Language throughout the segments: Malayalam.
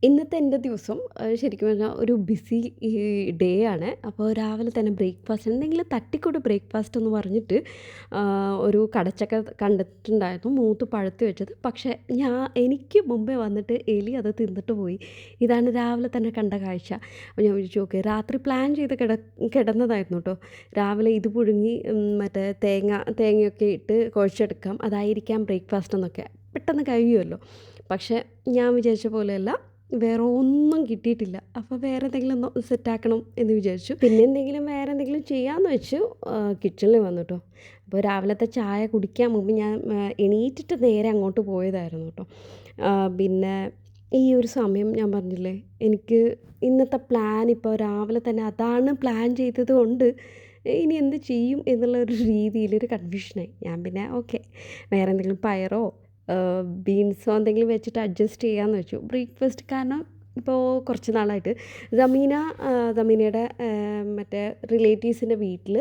ഇന്നത്തെ എൻ്റെ ദിവസം ശരിക്കും പറഞ്ഞാൽ ഒരു ബിസി ഡേ ആണ്. അപ്പോൾ രാവിലെ തന്നെ ബ്രേക്ക്ഫാസ്റ്റ് എന്തെങ്കിലും തട്ടിക്കൂട്ട് ബ്രേക്ക്ഫാസ്റ്റ് എന്ന് പറഞ്ഞിട്ട് ഒരു കടച്ചക്ക കണ്ടിട്ടുണ്ടായിരുന്നു മൂത്ത് പഴുത്ത് വെച്ചത്. പക്ഷേ എനിക്ക് മുമ്പേ വന്നിട്ട് എലി അത് തിന്നിട്ട് പോയി. ഇതാണ് രാവിലെ തന്നെ കണ്ട കാഴ്ച. അപ്പോൾ ഞാൻ വിചാരിച്ചു ഓക്കെ രാത്രി പ്ലാൻ ചെയ്ത് കിടന്നതായിരുന്നു കേട്ടോ. രാവിലെ ഇത് പുഴുങ്ങി മറ്റേ തേങ്ങയൊക്കെ ഇട്ട് കുഴച്ചെടുക്കാം, അതായിരിക്കാം ബ്രേക്ക്ഫാസ്റ്റ് എന്നൊക്കെ പെട്ടെന്ന് കഴിയുമല്ലോ. പക്ഷേ ഞാൻ വിചാരിച്ച പോലെയല്ല, വേറെ ഒന്നും കിട്ടിയിട്ടില്ല. അപ്പോൾ വേറെ എന്തെങ്കിലും ഒന്ന് സെറ്റാക്കണം എന്ന് വിചാരിച്ചു. പിന്നെ എന്തെങ്കിലും വേറെ എന്തെങ്കിലും ചെയ്യാമെന്ന് വെച്ചു കിച്ചണിൽ വന്നു കേട്ടോ. അപ്പോൾ രാവിലത്തെ ചായ കുടിക്കാൻ മുമ്പ് ഞാൻ എണീറ്റിട്ട് നേരെ അങ്ങോട്ട് പോയതായിരുന്നു കേട്ടോ. പിന്നെ ഈ ഒരു സമയം ഞാൻ പറഞ്ഞില്ലേ, എനിക്ക് ഇന്നത്തെ പ്ലാൻ ഇപ്പോൾ രാവിലെ തന്നെ അതാണ് പ്ലാൻ ചെയ്തത് കൊണ്ട് ഇനി എന്ത് ചെയ്യും എന്നുള്ള ഒരു രീതിയിലൊരു കൺഫ്യൂഷനായി. ഞാൻ പിന്നെ ഓക്കെ വേറെ എന്തെങ്കിലും പയറോ ബീൻസോ എന്തെങ്കിലും വെച്ചിട്ട് അഡ്ജസ്റ്റ് ചെയ്യാമെന്ന് വെച്ചു ബ്രേക്ക്ഫാസ്റ്റ്. കാരണം ഇപ്പോൾ കുറച്ച് നാളായിട്ട് ദമീനയുടെ മറ്റേ റിലേറ്റീവ്സിൻ്റെ വീട്ടിൽ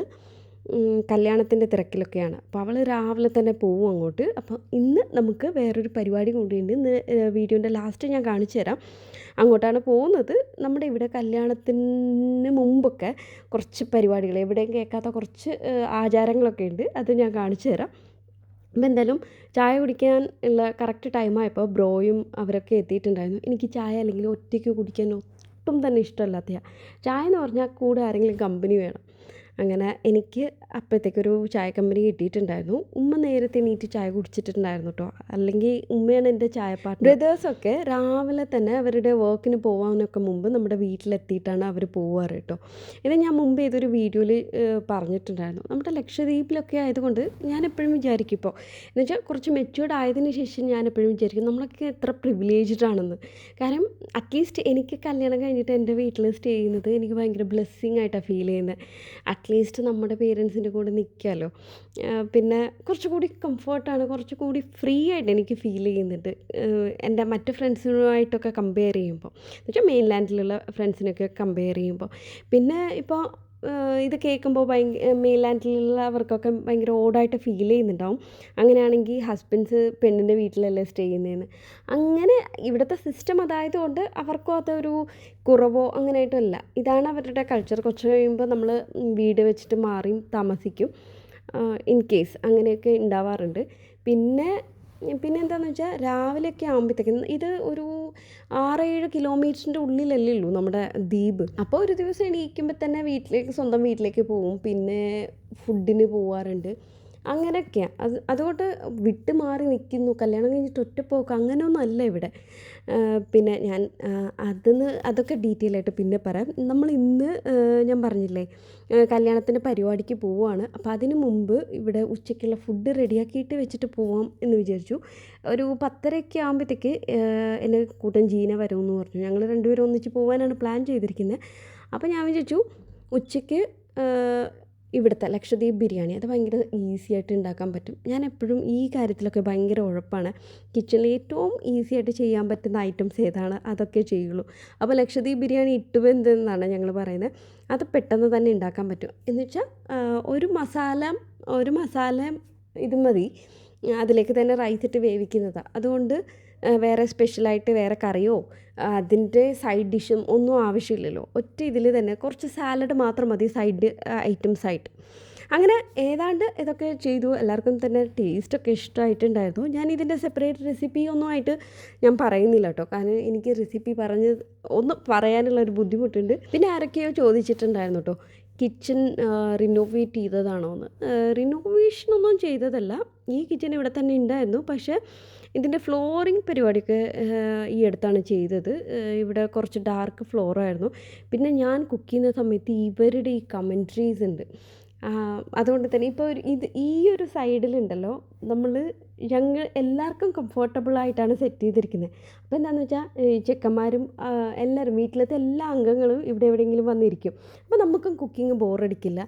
കല്യാണത്തിൻ്റെ തിരക്കിലൊക്കെയാണ്. അപ്പോൾ അവൾ രാവിലെ തന്നെ പോവും അങ്ങോട്ട്. അപ്പോൾ ഇന്ന് നമുക്ക് വേറൊരു പരിപാടി കൊണ്ടുണ്ട്. ഇന്ന് വീഡിയോൻ്റെ ലാസ്റ്റ് ഞാൻ കാണിച്ചു തരാം. അങ്ങോട്ടാണ് പോകുന്നത്. നമ്മുടെ ഇവിടെ കല്യാണത്തിന് മുമ്പൊക്കെ കുറച്ച് പരിപാടികൾ എവിടെയും കേൾക്കാത്ത കുറച്ച് ആചാരങ്ങളൊക്കെ ഉണ്ട്. അത് ഞാൻ കാണിച്ചു തരാം. അപ്പോൾ എന്തായാലും ചായ കുടിക്കാൻ ഉള്ള കറക്റ്റ് ടൈമായപ്പോൾ ബ്രോയും അവരൊക്കെ എത്തിയിട്ടുണ്ടായിരുന്നു. എനിക്ക് ചായ അല്ലെങ്കിൽ ഒറ്റയ്ക്ക് കുടിക്കാൻ ഒട്ടും തന്നെ ഇഷ്ടമല്ലാത്തതാണ്. ചായ എന്ന് പറഞ്ഞാൽ കൂടെ ആരെങ്കിലും കമ്പനി വേണം. അങ്ങനെ എനിക്ക് അപ്പോഴത്തേക്കൊരു ചായ കമ്പനി കിട്ടിയിട്ടുണ്ടായിരുന്നു. ഉമ്മ നേരത്തെ എണീറ്റ് ചായ കുടിച്ചിട്ടുണ്ടായിരുന്നു കേട്ടോ. അല്ലെങ്കിൽ ഉമ്മയാണ് എൻ്റെ ചായ പാർട്ട്ണർ. ബ്രദേഴ്സൊക്കെ രാവിലെ തന്നെ അവരുടെ വർക്കിന് പോകാനൊക്കെ മുമ്പ് നമ്മുടെ വീട്ടിലെത്തിയിട്ടാണ് അവർ പോവാറ് കേട്ടോ. ഇത് ഞാൻ മുമ്പ് ഏതൊരു വീഡിയോയിൽ പറഞ്ഞിട്ടുണ്ടായിരുന്നു. നമ്മുടെ ലക്ഷദ്വീപിലൊക്കെ ആയതുകൊണ്ട് ഞാൻ എപ്പോഴും വിചാരിക്കും ഇപ്പോൾ എന്ന് വെച്ചാൽ കുറച്ച് മെച്യൂർഡ് ആയതിനു ശേഷം ഞാൻ എപ്പോഴും വിചാരിക്കും നമ്മളൊക്കെ എത്ര പ്രിവിലേജ്ഡ് ആണെന്ന്. കാരണം അറ്റ്ലീസ്റ്റ് എനിക്ക് കല്യാണം കഴിഞ്ഞിട്ട് എൻ്റെ വീട്ടിൽ സ്റ്റേ ചെയ്യുന്നത് എനിക്ക് ഭയങ്കര ബ്ലെസ്സിങ് ആയിട്ടാണ് ഫീൽ ചെയ്യുന്നത്. അറ്റ്ലീസ്റ്റ് നമ്മുടെ പേരൻസിൻ്റെ കൂടെ നിൽക്കാമല്ലോ. പിന്നെ കുറച്ചുകൂടി കംഫർട്ടാണ്, കുറച്ചുകൂടി ഫ്രീ ആയിട്ട് എനിക്ക് ഫീൽ ചെയ്യുന്നുണ്ട് എൻ്റെ മറ്റ് ഫ്രണ്ട്സുമായിട്ടൊക്കെ കമ്പയർ ചെയ്യുമ്പോൾ. എന്ന് വെച്ചാൽ മെയിൻലാൻഡിലുള്ള ഫ്രണ്ട്സിനൊക്കെ കമ്പയർ ചെയ്യുമ്പോൾ. പിന്നെ ഇപ്പോൾ ഇത് കേൾക്കുമ്പോൾ മെയിൻലാൻഡിലുള്ളവർക്കൊക്കെ ഭയങ്കര ഓടായിട്ട് ഫീൽ ചെയ്യുന്നുണ്ടാവും. അങ്ങനെയാണെങ്കിൽ ഹസ്ബൻഡ്സ് പെണ്ണിൻ്റെ വീട്ടിലല്ലേ സ്റ്റേ ചെയ്യുന്നതെന്ന്. അങ്ങനെ ഇവിടുത്തെ സിസ്റ്റം അതായതുകൊണ്ട് അവർക്കും അതൊരു കുറവോ അങ്ങനെയായിട്ടല്ല. ഇതാണ് അവരുടെ കൾച്ചർ. കുറച്ച് കഴിയുമ്പോൾ നമ്മൾ വീട് വെച്ചിട്ട് മാറിയും താമസിക്കും. ഇൻ കേസ് അങ്ങനെയൊക്കെ ഉണ്ടാവാറുണ്ട്. പിന്നെ എന്താണെന്ന് വെച്ചാൽ രാവിലെയൊക്കെ ആകുമ്പോഴത്തേക്കും ഇത് ഒരു 6-7 കിലോമീറ്ററിൻ്റെ ഉള്ളിലല്ലേ ഉള്ളൂ നമ്മുടെ ദ്വീപ്. അപ്പോൾ ഒരു ദിവസം എണീക്കുമ്പോൾ തന്നെ സ്വന്തം വീട്ടിലേക്ക് പോവും. പിന്നെ ഫുഡിന് പോവാറുണ്ട്. അങ്ങനെയൊക്കെയാണ്. അതുകൊണ്ട് വിട്ട് മാറി നിൽക്കുന്നു, കല്യാണം കഴിഞ്ഞിട്ട് ഒറ്റപ്പോക്ക് അങ്ങനെയൊന്നും അല്ല ഇവിടെ. പിന്നെ ഞാൻ അതൊക്കെ ഡീറ്റെയിൽ ആയിട്ട് പിന്നെ പറയാം. നമ്മൾ ഇന്ന് ഞാൻ പറഞ്ഞില്ലേ കല്യാണത്തിൻ്റെ പരിപാടിക്ക് പോവുകയാണ്. അപ്പോൾ അതിന് മുമ്പ് ഇവിടെ ഉച്ചയ്ക്കുള്ള ഫുഡ് റെഡിയാക്കിയിട്ട് വെച്ചിട്ട് പോവാം എന്ന് വിചാരിച്ചു. ഒരു 10:30 ആകുമ്പോഴത്തേക്ക് എൻ്റെ കൂട്ടൻ ജീന വരുമെന്ന് പറഞ്ഞു. ഞങ്ങൾ രണ്ടുപേരും ഒന്നിച്ച് പോകാനാണ് പ്ലാൻ ചെയ്തിരിക്കുന്നത്. അപ്പോൾ ഞാൻ വിചാരിച്ചു ഉച്ചയ്ക്ക് ഇവിടുത്തെ ലക്ഷദ്വീപ് ബിരിയാണി അത് ഭയങ്കര ഈസി ആയിട്ട് ഉണ്ടാക്കാൻ പറ്റും. ഞാൻ എപ്പോഴും ഈ കാര്യത്തിലൊക്കെ ഭയങ്കര ഉഴപ്പാണ്. കിച്ചണിൽ ഏറ്റവും ഈസി ആയിട്ട് ചെയ്യാൻ പറ്റുന്ന ഐറ്റംസ് ഏതാണ് അതൊക്കെ ചെയ്യുള്ളൂ. അപ്പോൾ ലക്ഷദ്വീപ് ബിരിയാണി ഇട്ടുവെന്തെന്നാണ് ഞങ്ങൾ പറയുന്നത്. അത് പെട്ടെന്ന് തന്നെ ഉണ്ടാക്കാൻ പറ്റും. എന്ന് വെച്ചാൽ ഒരു മസാല ഇത് മതി, അതിലേക്ക് തന്നെ റൈസ് ഇട്ട് വേവിക്കുന്നതാണ്. അതുകൊണ്ട് വേറെ സ്പെഷ്യലായിട്ട് വേറെ കറിയോ അതിൻ്റെ സൈഡ് ഡിഷും ഒന്നും ആവശ്യമില്ലല്ലോ. ഒറ്റ ഇതിൽ തന്നെ കുറച്ച് സാലഡ് മാത്രം മതി സൈഡ് ഐറ്റംസ് ആയിട്ട്. അങ്ങനെ ഏതാണ്ട് ഇതൊക്കെ ചെയ്തു. എല്ലാവർക്കും തന്നെ ടേസ്റ്റൊക്കെ ഇഷ്ടമായിട്ടുണ്ടായിരുന്നു. ഞാൻ ഇതിൻ്റെ സെപ്പറേറ്റ് റെസിപ്പി ഒന്നും ആയിട്ട് ഞാൻ പറയുന്നില്ല കേട്ടോ. കാരണം എനിക്ക് റെസിപ്പി ഒന്ന് പറയാനുള്ളൊരു ബുദ്ധിമുട്ടുണ്ട്. പിന്നെ ആരൊക്കെയോ ചോദിച്ചിട്ടുണ്ടായിരുന്നു കേട്ടോ കിച്ചൺ റിനോവേറ്റ് ചെയ്തതാണോ എന്ന്. റിനോവേഷനൊന്നും ചെയ്തതല്ല, ഈ കിച്ചൺ ഇവിടെ തന്നെ ഉണ്ടായിരുന്നു. പക്ഷേ ഇതിൻ്റെ ഫ്ലോറിങ് പരിപാടിയൊക്കെ ഈ അടുത്താണ് ചെയ്തത്. ഇവിടെ കുറച്ച് ഡാർക്ക് ഫ്ലോറായിരുന്നു. പിന്നെ ഞാൻ കുക്ക് ചെയ്യുന്ന സമയത്ത് ഇവരുടെ ഈ കമൻട്രീസ് ഉണ്ട്. അതുകൊണ്ട് തന്നെ ഇപ്പോൾ ഈ ഒരു സൈഡിലുണ്ടല്ലോ ഞങ്ങൾ എല്ലാവർക്കും കംഫർട്ടബിളായിട്ടാണ് സെറ്റ് ചെയ്തിരിക്കുന്നത്. അപ്പോൾ എന്താണെന്ന് വെച്ചാൽ ചെക്കന്മാരും എല്ലാവരും വീട്ടിലത്തെ എല്ലാ അംഗങ്ങളും ഇവിടെ എവിടെയെങ്കിലും വന്നിരിക്കും. അപ്പോൾ നമുക്കും കുക്കിംഗ് ബോറടിക്കില്ല.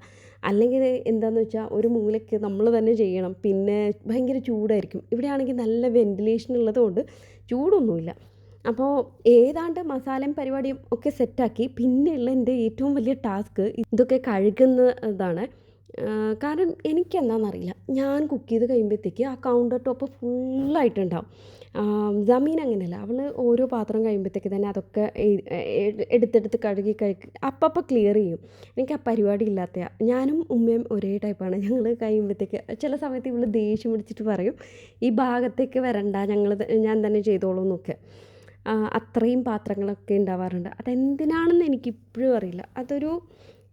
അല്ലെങ്കിൽ എന്താണെന്ന് വെച്ചാൽ ഒരു മൂലയ്ക്ക് നമ്മൾ തന്നെ ചെയ്യണം. പിന്നെ ഭയങ്കര ചൂടായിരിക്കും. ഇവിടെയാണെങ്കിൽ നല്ല വെൻറ്റിലേഷൻ ഉള്ളതുകൊണ്ട് ചൂടൊന്നുമില്ല. അപ്പോൾ ഏതാണ്ട് മസാലയും പരിപാടിയും ഒക്കെ സെറ്റാക്കി. പിന്നെയുള്ള എൻ്റെ ഏറ്റവും വലിയ ടാസ്ക് ഇതൊക്കെ കഴുകുന്നതാണ്. കാരണം എനിക്കെന്താണെന്നറിയില്ല, ഞാൻ കുക്ക് ചെയ്ത് കഴിയുമ്പോഴത്തേക്ക് ആ കൗണ്ടർ ടോപ്പ് ഫുള്ളായിട്ടുണ്ടാവും. ജമീൻ അങ്ങനെയല്ല, അവൾ ഓരോ പാത്രം കഴിയുമ്പോഴത്തേക്ക് തന്നെ അതൊക്കെ എടുത്തെടുത്ത് കഴുകി അപ്പം ക്ലിയർ ചെയ്യും. എനിക്ക് ആ പരിപാടി ഇല്ലാത്തതാണ്. ഞാനും ഉമ്മയും ഒരേ ടൈപ്പാണ്. ഞങ്ങൾ കഴിയുമ്പോഴത്തേക്ക് ചില സമയത്ത് ഇവൾ ദേഷ്യം പിടിച്ചിട്ട് പറയും, ഈ ഭാഗത്തേക്ക് വരണ്ട, ഞാൻ തന്നെ ചെയ്തോളൂ എന്നൊക്കെ. അത്രയും പാത്രങ്ങളൊക്കെ ഉണ്ടാവാറുണ്ട്. അതെന്തിനാണെന്ന് എനിക്കിപ്പോഴും അറിയില്ല.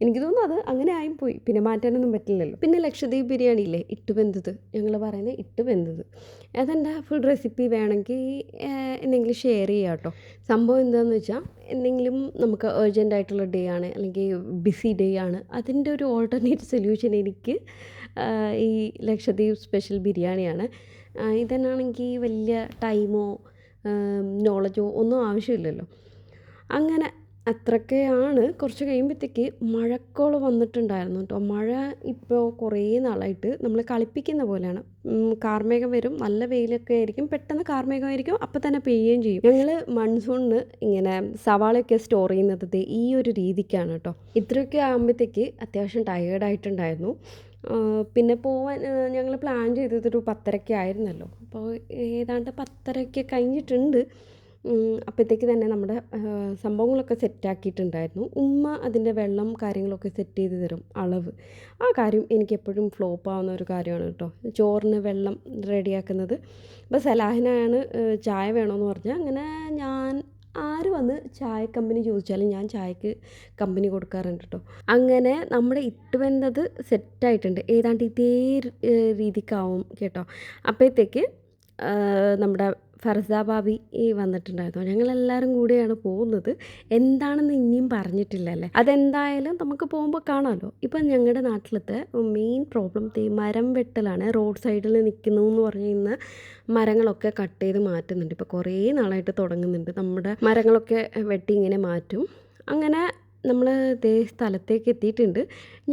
എനിക്ക് തോന്നുന്നു അത് അങ്ങനെ ആയിപ്പോയി, പിന്നെ മാറ്റാനൊന്നും പറ്റില്ലല്ലോ. പിന്നെ ലക്ഷദ്വീപ് ബിരിയാണി ഇല്ലേ, ഇട്ടുവെന്തത്, ഞങ്ങൾ പറയുന്നത് ഇട്ടുവെന്തത്. അതെൻ്റെ ഫുൾ റെസിപ്പി വേണമെങ്കിൽ എന്തെങ്കിലും ഷെയർ ചെയ്യാം കേട്ടോ. സംഭവം എന്താണെന്ന് വെച്ചാൽ, എന്തെങ്കിലും നമുക്ക് അർജൻ്റ് ആയിട്ടുള്ള ഡേ ആണ്, അല്ലെങ്കിൽ ബിസി ഡേ ആണ്, അതിൻ്റെ ഒരു ഓൾട്ടർനേറ്റ് സൊല്യൂഷൻ എനിക്ക് ഈ ലക്ഷദ്വീപ് സ്പെഷ്യൽ ബിരിയാണിയാണ്. ഇതിനാണെങ്കിൽ വലിയ ടൈമോ നോളജോ ഒന്നും ആവശ്യമില്ലല്ലോ. അങ്ങനെ അത്രയൊക്കെയാണ്. കുറച്ച് കഴിയുമ്പോഴത്തേക്ക് മഴക്കോള് വന്നിട്ടുണ്ടായിരുന്നു കേട്ടോ. മഴ ഇപ്പോൾ കുറേ നാളായിട്ട് നമ്മളെ കളിപ്പിക്കുന്ന പോലെയാണ്. കാർമേഘം വരും, നല്ല വെയിലൊക്കെ ആയിരിക്കും, പെട്ടെന്ന് കാർമേഘമായിരിക്കും, അപ്പം തന്നെ പെയ്യുകയും ചെയ്യും. ഞങ്ങൾ മൺസൂണിന് ഇങ്ങനെ സവാളയൊക്കെ സ്റ്റോർ ചെയ്യുന്നത് ഈ ഒരു രീതിക്കാണ് കേട്ടോ. ഇത്രയൊക്കെ ആകുമ്പോഴത്തേക്ക് അത്യാവശ്യം ടയേർഡായിട്ടുണ്ടായിരുന്നു. പിന്നെ പോവാൻ ഞങ്ങൾ പ്ലാൻ ചെയ്തതൊരു 10:30 ആയിരുന്നല്ലോ. അപ്പോൾ ഏതാണ്ട് 10:30 കഴിഞ്ഞിട്ടുണ്ട്. അപ്പോഴത്തേക്ക് തന്നെ നമ്മുടെ സംഭവങ്ങളൊക്കെ സെറ്റാക്കിയിട്ടുണ്ടായിരുന്നു. ഉമ്മ അതിൻ്റെ വെള്ളം കാര്യങ്ങളൊക്കെ സെറ്റ് ചെയ്ത് തരും, അളവ്. ആ കാര്യം എനിക്കെപ്പോഴും ഫ്ലോപ്പാവുന്ന ഒരു കാര്യമാണ് കേട്ടോ, ചോറിന് വെള്ളം റെഡിയാക്കുന്നത്. അപ്പോൾ സലാഹിനാണ് ചായ വേണമെന്ന് പറഞ്ഞാൽ, അങ്ങനെ ഞാൻ ആര് വന്ന് ചായ കമ്പനി ചോദിച്ചാലും ഞാൻ ചായക്ക് കമ്പനി കൊടുക്കാറുണ്ട് കേട്ടോ. അങ്ങനെ നമ്മുടെ ഇട്ടുവെന്തത് സെറ്റായിട്ടുണ്ട്. ഏതാണ്ട് ഇതേ രീതിക്കാവും കേട്ടോ. അപ്പോഴത്തേക്ക് നമ്മുടെ ഫർസ ഭാബി വന്നിട്ടുണ്ടായിരുന്നു. ഞങ്ങളെല്ലാവരും കൂടെയാണ് പോകുന്നത്. എന്താണെന്ന് ഇനിയും പറഞ്ഞിട്ടില്ലല്ലേ. അതെന്തായാലും നമുക്ക് പോകുമ്പോൾ കാണാമല്ലോ. ഇപ്പം ഞങ്ങളുടെ നാട്ടിലത്തെ മെയിൻ പ്രോബ്ലം മരം വെട്ടലാണ്. റോഡ് സൈഡിൽ നിൽക്കുന്നു എന്ന് പറഞ്ഞ് ഇന്ന് മരങ്ങളൊക്കെ കട്ട് ചെയ്ത് മാറ്റുന്നുണ്ട്. ഇപ്പോൾ കുറേ നാളായിട്ട് തുടങ്ങുന്നുണ്ട്. നമ്മുടെ മരങ്ങളൊക്കെ വെട്ടി ഇങ്ങനെ മാറ്റും. അങ്ങനെ നമ്മൾ ഇതേ സ്ഥലത്തേക്ക് എത്തിയിട്ടുണ്ട്.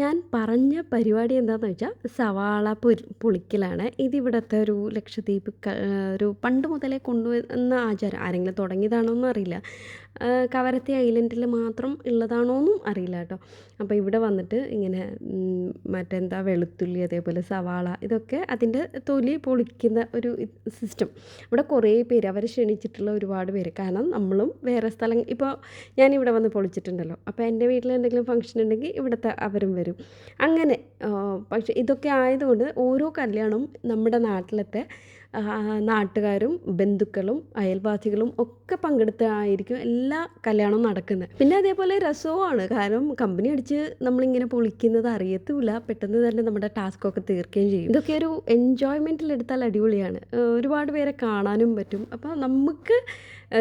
ഞാൻ പറഞ്ഞ പരിപാടി എന്താണെന്ന് വെച്ചാൽ സവാള പൊളിക്കലാണ്. ഇതിവിടുത്തെ ഒരു ലക്ഷദ്വീപ് ഒരു പണ്ട് മുതലേ കൊണ്ടുവന്ന ആചാരം. ആരെങ്കിലും തുടങ്ങിയതാണോന്നും അറിയില്ല, കവരത്തി ഐലൻഡിൽ മാത്രം ഉള്ളതാണോന്നും അറിയില്ല കേട്ടോ. അപ്പോൾ ഇവിടെ വന്നിട്ട് ഇങ്ങനെ മറ്റെന്താ വെളുത്തുള്ളി, അതേപോലെ സവാള, ഇതൊക്കെ അതിൻ്റെ തൊലി പൊളിക്കുന്ന ഒരു സിസ്റ്റം. ഇവിടെ കുറേ പേര് അവർ ക്ഷണിച്ചിട്ടുള്ള ഒരുപാട് പേര്. കാരണം നമ്മളും വേറെ സ്ഥലം, ഇപ്പോൾ ഞാനിവിടെ വന്ന് പൊളിച്ചിട്ടുണ്ടല്ലോ, അപ്പോൾ എൻ്റെ വീട്ടിൽ എന്തെങ്കിലും ഫംഗ്ഷൻ ഉണ്ടെങ്കിൽ ഇവിടുത്തെ അവരും വരും. അങ്ങനെ പക്ഷേ ഇതൊക്കെ ആയതുകൊണ്ട് ഓരോ കല്യാണവും നമ്മുടെ നാട്ടിലത്തെ നാട്ടുകാരും ബന്ധുക്കളും അയൽവാസികളും ഒക്കെ പങ്കെടുത്തായിരിക്കും എല്ലാ കല്യാണവും നടക്കുന്നത്. പിന്നെ അതേപോലെ രസവുമാണ്. കാരണം കമ്പനി അടിച്ച് നമ്മളിങ്ങനെ പൊളിക്കുന്നത് അറിയത്തുമില്ല, പെട്ടെന്ന് തന്നെ നമ്മുടെ ടാസ്കൊക്കെ തീർക്കുകയും ചെയ്യും. ഇതൊക്കെ ഒരു എൻജോയ്മെൻറ്റിലെടുത്താൽ അടിപൊളിയാണ്. ഒരുപാട് പേരെ കാണാനും പറ്റും. അപ്പോൾ നമുക്ക്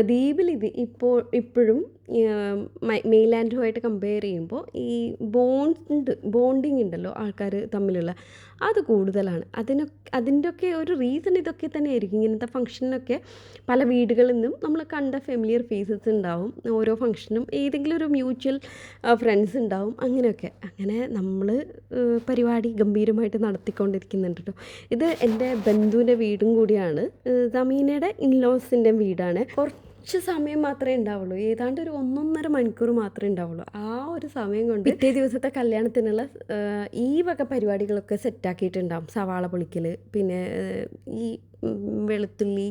ദ്വീപിൽ ഇപ്പോഴും മെയിൻലാൻഡുമായിട്ട് കമ്പയർ ചെയ്യുമ്പോൾ ഈ ബോണ്ടിങ് ഉണ്ടല്ലോ ആൾക്കാർ തമ്മിലുള്ള, അത് കൂടുതലാണ്. അതിൻ്റെയൊക്കെ ഒരു റീസൺ ഇതൊക്കെ തന്നെ ആയിരിക്കും. ഇങ്ങനത്തെ ഫംഗ്ഷനൊക്കെ പല വീടുകളിൽ നിന്നും നമ്മൾ കണ്ട ഫെമിലിയർ ഫേസസ് ഉണ്ടാവും. ഓരോ ഫംഗ്ഷനും ഏതെങ്കിലും ഒരു മ്യൂച്വൽ ഫ്രണ്ട്സ് ഉണ്ടാവും. അങ്ങനെയൊക്കെ അങ്ങനെ നമ്മൾ പരിപാടി ഗംഭീരമായിട്ട് നടത്തിക്കൊണ്ടിരിക്കുന്നുണ്ട് കേട്ടോ. ഇത് എൻ്റെ ബന്ധുവിൻ്റെ വീടും കൂടിയാണ്. സമീനയുടെ ഇൻലോസിൻ്റെ വീടാണ്. കുറച്ച് സമയം മാത്രമേ ഉണ്ടാവുള്ളൂ, ഏതാണ്ട് ഒരു 1.5 മണിക്കൂർ മാത്രമേ ഉണ്ടാവുള്ളൂ. ആ ഒരു സമയം കൊണ്ട് പിറ്റേ ദിവസത്തെ കല്യാണത്തിനുള്ള ഈ വക പരിപാടികളൊക്കെ സെറ്റാക്കിയിട്ടുണ്ടാവും. സവാള പൊളിക്കൽ, പിന്നെ ഈ വെളുത്തുള്ളി,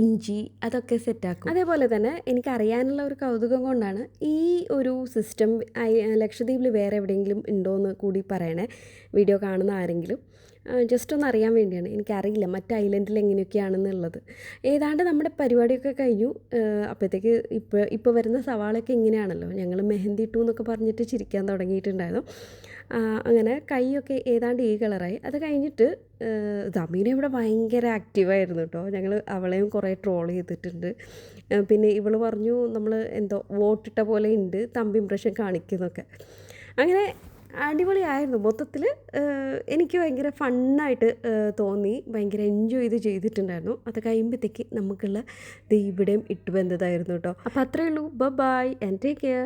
ഇഞ്ചി, അതൊക്കെ സെറ്റാക്കും. അതേപോലെ തന്നെ എനിക്കറിയാനുള്ള ഒരു കൗതുകം കൊണ്ടാണ് ഈ ഒരു സിസ്റ്റം ലക്ഷദ്വീപിൽ വേറെ എവിടെയെങ്കിലും ഉണ്ടോയെന്ന് കൂടി പറയണേ, വീഡിയോ കാണുന്ന ആരെങ്കിലും. ജസ്റ്റ് ഒന്ന് അറിയാൻ വേണ്ടിയാണ്. എനിക്കറിയില്ല മറ്റ് ഐലൻഡിൽ എങ്ങനെയൊക്കെയാണെന്നുള്ളത്. ഏതാണ്ട് നമ്മുടെ പരിപാടിയൊക്കെ കഴിഞ്ഞു. അപ്പോഴത്തേക്ക് ഇപ്പോൾ വരുന്ന സവാളയൊക്കെ ഇങ്ങനെയാണല്ലോ. ഞങ്ങൾ മെഹന്തി ഇട്ടു എന്നൊക്കെ പറഞ്ഞിട്ട് ചിരിക്കാൻ തുടങ്ങിയിട്ടുണ്ടായിരുന്നു. അങ്ങനെ കൈയൊക്കെ ഏതാണ്ട് ഈ കളറായി. അത് കഴിഞ്ഞിട്ട് സമീന ഇവിടെ ഭയങ്കര ആക്റ്റീവായിരുന്നു കേട്ടോ. ഞങ്ങൾ അവളെയും കുറേ ട്രോൾ ചെയ്തിട്ടുണ്ട്. പിന്നെ ഇവൾ പറഞ്ഞു നമ്മൾ എന്തോ വോട്ടിട്ട പോലെ ഉണ്ട്, തമ്പ് ഇംപ്രഷൻ കാണിക്കുന്നൊക്കെ. അങ്ങനെ അടിപൊളിയായിരുന്നു മൊത്തത്തിൽ. എനിക്ക് ഭയങ്കര ഫണ്ണായിട്ട് തോന്നി, ഭയങ്കര എൻജോയ് ചെയ്തിട്ടുണ്ടായിരുന്നു. അത് കഴിയുമ്പോഴത്തേക്ക് നമുക്കുള്ള ഇവിടെയും ഇട്ടുവെന്തതായിരുന്നു കേട്ടോ. അപ്പോൾ അത്രയേ ഉള്ളൂ. Bye and take care.